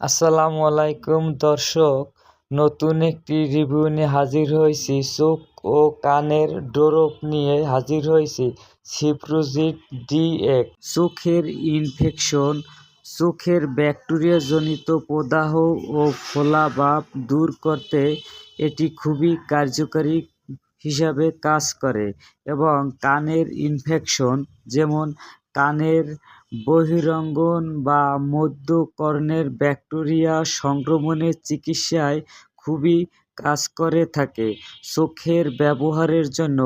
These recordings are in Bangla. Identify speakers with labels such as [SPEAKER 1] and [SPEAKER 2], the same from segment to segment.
[SPEAKER 1] আসসালামু আলাইকুম দর্শক, নতুন একটি রিভিউ নিয়ে হাজির হয়েছি। চোখ ও কানের ড্রপ নিয়ে হাজির হয়েছি। সিপ্রোজিট DX চোখের ইনফেকশন, চোখের ব্যাকটেরিয়াজনিত প্রদাহ ও ফোলাভাব দূর করতে এটি খুবই কার্যকরী হিসাবে কাজ করে এবং কানের ইনফেকশন যেমন কানের বহিরঙ্গন বা মধ্যকর্ণের ব্যাকটেরিয়া সংক্রমণের চিকিৎসায় খুবই কাজ করে থাকে। চোখের ব্যবহারের জন্য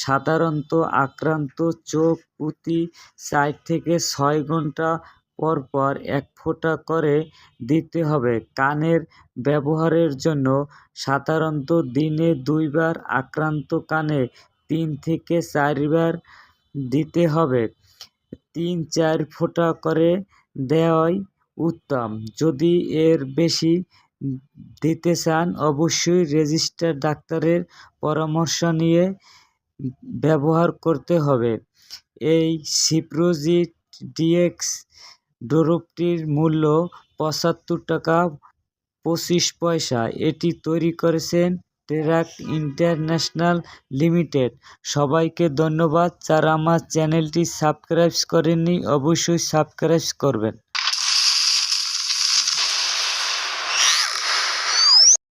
[SPEAKER 1] সাধারণত আক্রান্ত চোখ প্রতি 4 থেকে 6 ঘন্টা পরপর 1 ফোঁটা করে দিতে হবে। কানের ব্যবহারের জন্য সাধারণত দিনে 2 বার, আক্রান্ত কানে 3 থেকে 4 বার দিতে হবে। 3-4 ফোঁটা করে দেওয়াই উত্তম। যদি এর বেশি দিতে চান অবশ্যই রেজিস্টার্ড ডাক্তারের পরামর্শ নিয়ে ব্যবহার করতে হবে। এই সিপ্রোজিট DX ড্রপটির মূল্য 75 টাকা 25 পয়সা। এটি তৈরি করেছেন টেরাক ইন্টারন্যাশনাল লিমিটেড। সবাইকে ধন্যবাদ। যারা আমার চ্যানেলটি সাবস্ক্রাইব করেননি অবশ্যই সাবস্ক্রাইব করবেন।